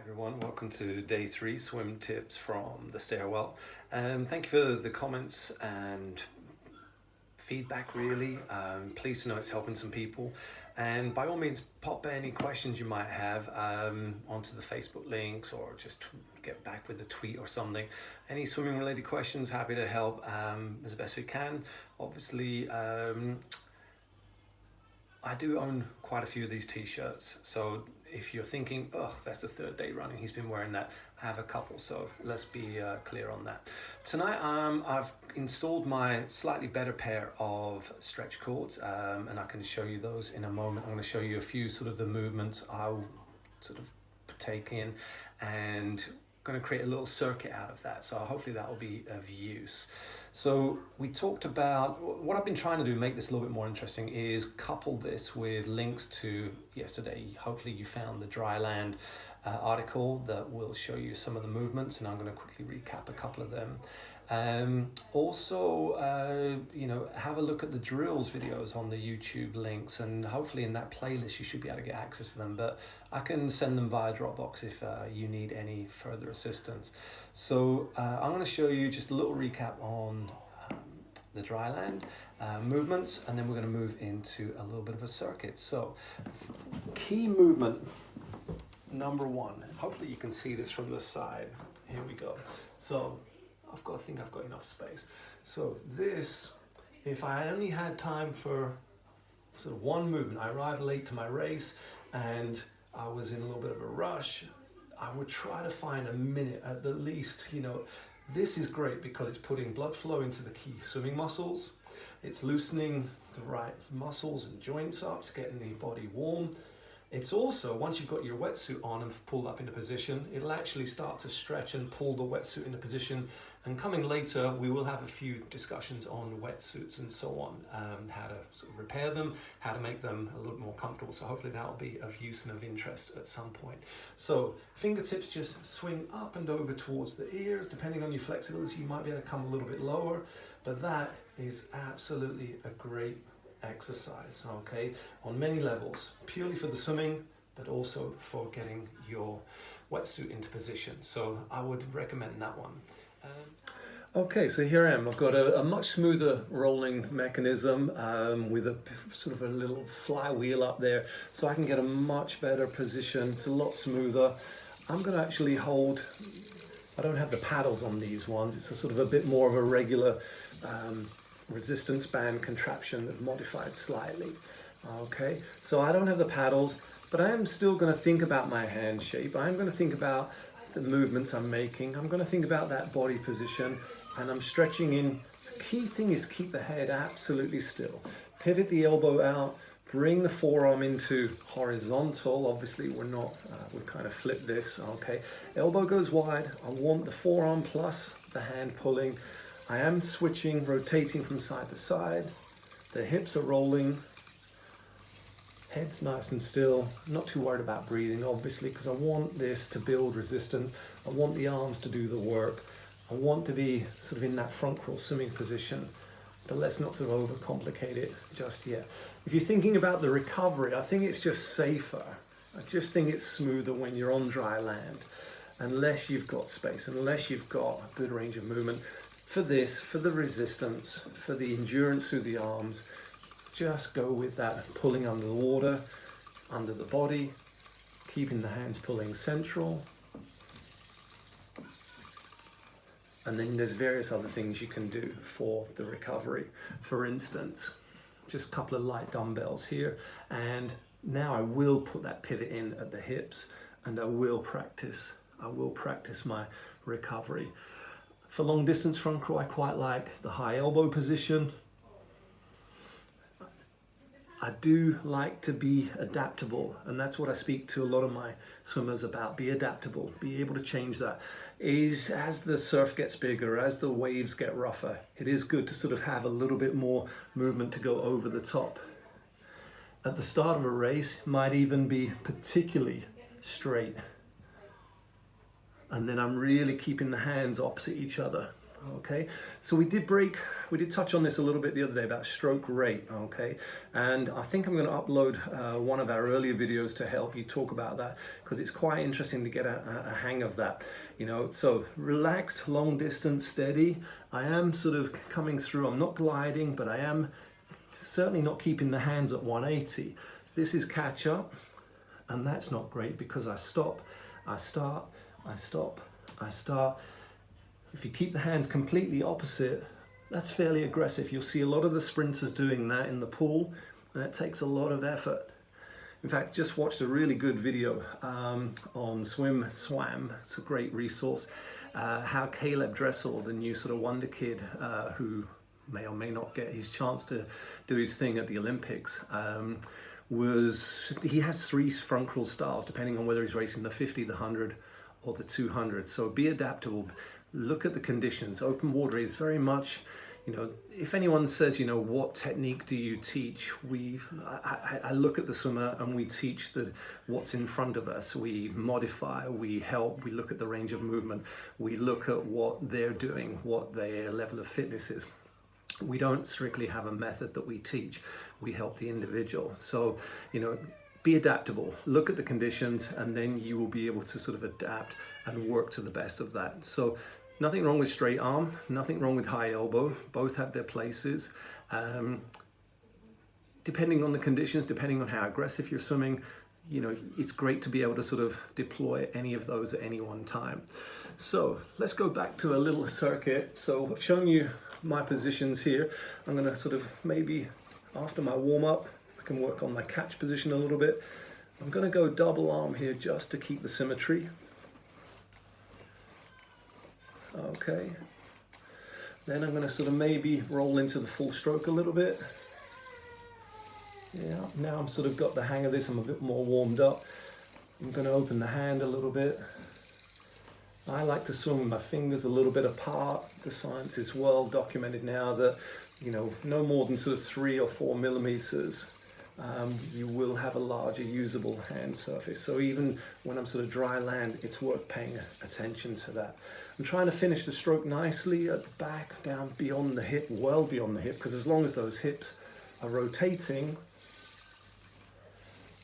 Everyone, welcome to day 3 swim tips from the Stairwell. Thank you for the comments and feedback really. Pleased to know it's helping some people, and by all means pop any questions you might have onto the Facebook links, or just get back with a tweet or something. Any swimming related questions, happy to help as best we can. Obviously I do own quite a few of these t-shirts, so if you're thinking, oh, that's the third day running he's been wearing that, I have a couple, so let's be clear on that. Tonight I've installed my slightly better pair of stretch cords, and I can show you those in a moment. I'm going to show you a few sort of the movements I'll sort of take in, and going to create a little circuit out of that, so hopefully that will be of use. So we talked about what I've been trying to do, make this a little bit more interesting, is couple this with links to yesterday. Hopefully you found the dry land article that will show you some of the movements, and I'm going to quickly recap a couple of them. Also, have a look at the drills videos on the YouTube links, and hopefully in that playlist you should be able to get access to them, but I can send them via Dropbox if you need any further assistance. So I'm going to show you just a little recap on the dry land movements, and then we're going to move into a little bit of a circuit. So key movement number 1, hopefully you can see this from the side. Here we go. So I think I've got enough space. So this, if I only had time for sort of one movement, I arrived late to my race and I was in a little bit of a rush, I would try to find a minute at the least. This is great because it's putting blood flow into the key swimming muscles. It's loosening the right muscles and joints up, it's getting the body warm. It's also, once you've got your wetsuit on and pulled up into position, it'll actually start to stretch and pull the wetsuit into position. And coming later, we will have a few discussions on wetsuits and so on, how to sort of repair them, how to make them a little more comfortable. So hopefully that'll be of use and of interest at some point. So fingertips just swing up and over towards the ears. Depending on your flexibility, you might be able to come a little bit lower, but that is absolutely a great exercise, okay, on many levels, purely for the swimming, but also for getting your wetsuit into position. So I would recommend that one. Okay, so here I am. I've got a much smoother rolling mechanism with a sort of a little flywheel up there, so I can get a much better position. It's a lot smoother. I'm going to actually hold, I don't have the paddles on these ones, it's a sort of a bit more of a regular resistance band contraption that's modified slightly. Okay, so I don't have the paddles, but I am still going to think about my hand shape. I'm going to think about the movements I'm making. I'm going to think about that body position, and I'm stretching in. The key thing is keep the head absolutely still. Pivot the elbow out, bring the forearm into horizontal. Obviously we're not, we kind of flip this, okay. Elbow goes wide. I want the forearm plus the hand pulling. I am switching, rotating from side to side. The hips are rolling. Head's nice and still. Not too worried about breathing, obviously, because I want this to build resistance. I want the arms to do the work. I want to be sort of in that front crawl swimming position, but let's not sort of overcomplicate it just yet. If you're thinking about the recovery, I think it's just safer. I just think it's smoother when you're on dry land, unless you've got space, unless you've got a good range of movement. For this, for the resistance, for the endurance through the arms, just go with that pulling under the water, under the body, keeping the hands pulling central. And then there's various other things you can do for the recovery. For instance, just a couple of light dumbbells here, and now I will put that pivot in at the hips, and I will practice my recovery. For long distance front crawl, I quite like the high elbow position. I do like to be adaptable, and that's what I speak to a lot of my swimmers about. Be adaptable, be able to change that. As the surf gets bigger, as the waves get rougher, it is good to sort of have a little bit more movement to go over the top. At the start of a race, might even be particularly straight. And then I'm really keeping the hands opposite each other. Okay, so we did touch on this a little bit the other day about stroke rate, okay? And I think I'm going to upload one of our earlier videos to help you talk about that, because it's quite interesting to get a hang of that, you know. So relaxed, long distance, steady. I am sort of coming through, I'm not gliding, but I am certainly not keeping the hands at 180. This is catch up, and that's not great because I stop, I start, I stop, I start. If you keep the hands completely opposite, that's fairly aggressive. You'll see a lot of the sprinters doing that in the pool, and that takes a lot of effort. In fact, just watched a really good video on Swam. It's a great resource. How Caleb Dressel, the new sort of wonder kid who may or may not get his chance to do his thing at the Olympics, he has 3 front crawl styles depending on whether he's racing the 50, the 100 or the 200. So be adaptable. Look at the conditions. Open water is very much, you know, if anyone says, you know, what technique do you teach? I look at the swimmer and we teach what's in front of us. We modify, we help, we look at the range of movement. We look at what they're doing, what their level of fitness is. We don't strictly have a method that we teach. We help the individual. So, you know, be adaptable, look at the conditions, and then you will be able to sort of adapt and work to the best of that. So nothing wrong with straight arm, nothing wrong with high elbow. Both have their places. Depending on the conditions, depending on how aggressive you're swimming, you know, it's great to be able to sort of deploy any of those at any one time. So let's go back to a little circuit. So I've shown you my positions here. I'm going to sort of maybe after my warm up, I can work on my catch position a little bit. I'm going to go double arm here just to keep the symmetry. Okay. Then I'm going to sort of maybe roll into the full stroke a little bit. Yeah, now I'm sort of got the hang of this. I'm a bit more warmed up. I'm going to open the hand a little bit. I like to swim with my fingers a little bit apart. The science is well documented now that, you know, no more than sort of 3 or 4 millimeters, you will have a larger usable hand surface. So even when I'm sort of dry land, it's worth paying attention to that. I'm trying to finish the stroke nicely at the back, down beyond the hip, well beyond the hip, because as long as those hips are rotating,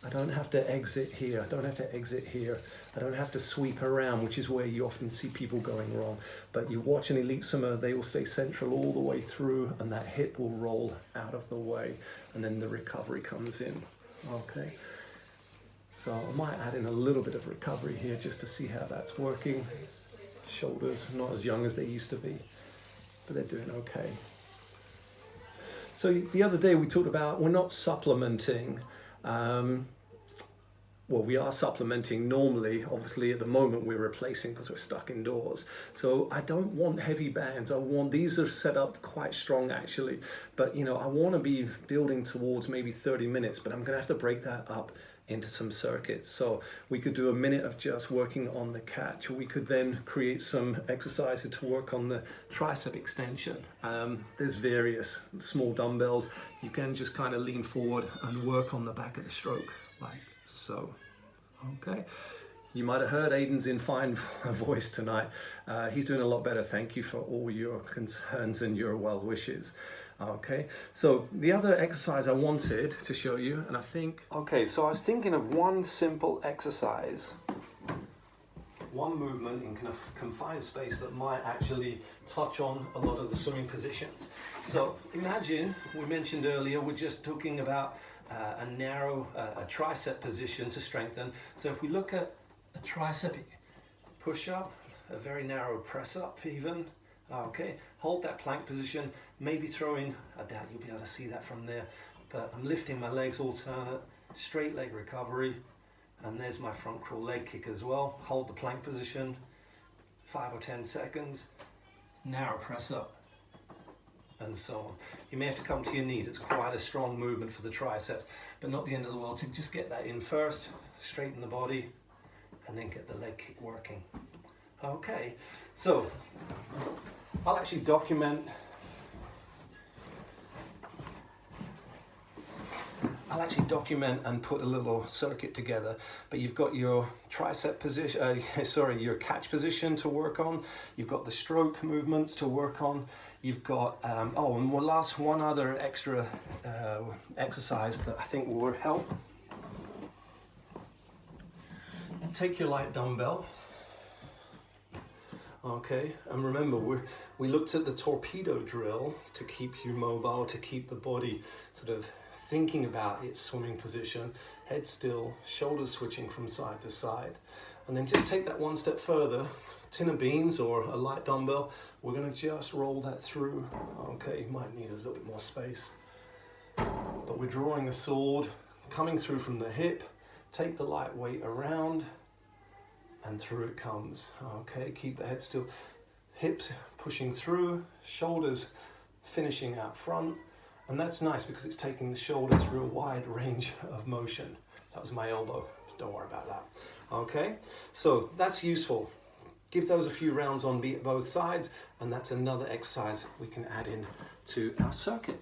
I don't have to exit here, I don't have to exit here, I don't have to sweep around, which is where you often see people going wrong. But you watch an elite swimmer, they will stay central all the way through, and that hip will roll out of the way, and then the recovery comes in. Okay, so I might add in a little bit of recovery here just to see how that's working. Shoulders not as young as they used to be, but they're doing okay. So the other day we talked about we're not supplementing. Well, we are supplementing normally. Obviously, at the moment we're replacing because we're stuck indoors. So I don't want heavy bands. These are set up quite strong actually, but you know, I want to be building towards maybe 30 minutes, but I'm going to have to break that up into some circuits. So we could do a minute of just working on the catch. We could then create some exercises to work on the tricep extension. There's various small dumbbells. You can just kind of lean forward and work on the back of the stroke like so. Okay, you might have heard Aiden's in fine voice tonight. He's doing a lot better. Thank you for all your concerns and your well wishes. Okay, so the other exercise I wanted to show you, and I think, okay, so I was thinking of one simple exercise, one movement in kind of confined space that might actually touch on a lot of the swimming positions. So imagine, we mentioned earlier, we're just talking about a narrow a tricep position to strengthen. So if we look at a tricep push up, a very narrow press up even, okay, hold that plank position, maybe throw in, I doubt you'll be able to see that from there, but I'm lifting my legs alternate, straight leg recovery, and there's my front crawl leg kick as well. Hold the plank position, 5 or 10 seconds, narrow press up, and so on. You may have to come to your knees. It's quite a strong movement for the triceps, but not the end of the world to just get that in first, straighten the body, and then get the leg kick working. Okay, so I'll actually document I'll actually document and put a little circuit together, but you've got your tricep position, your catch position to work on. You've got the stroke movements to work on. You've got, and one other extra exercise that I think will help. Take your light dumbbell. Okay, and remember, we looked at the torpedo drill to keep you mobile, to keep the body sort of thinking about its swimming position, head still, shoulders switching from side to side. And then just take that one step further, tin of beans or a light dumbbell, we're gonna just roll that through. Okay, you might need a little bit more space. But we're drawing a sword, coming through from the hip, take the light weight around, and through it comes. Okay, keep the head still, hips pushing through, shoulders finishing out front. And that's nice because it's taking the shoulder through a wide range of motion. That was my elbow, don't worry about that. Okay, so that's useful. Give those a few rounds on both sides, and that's another exercise we can add in to our circuit.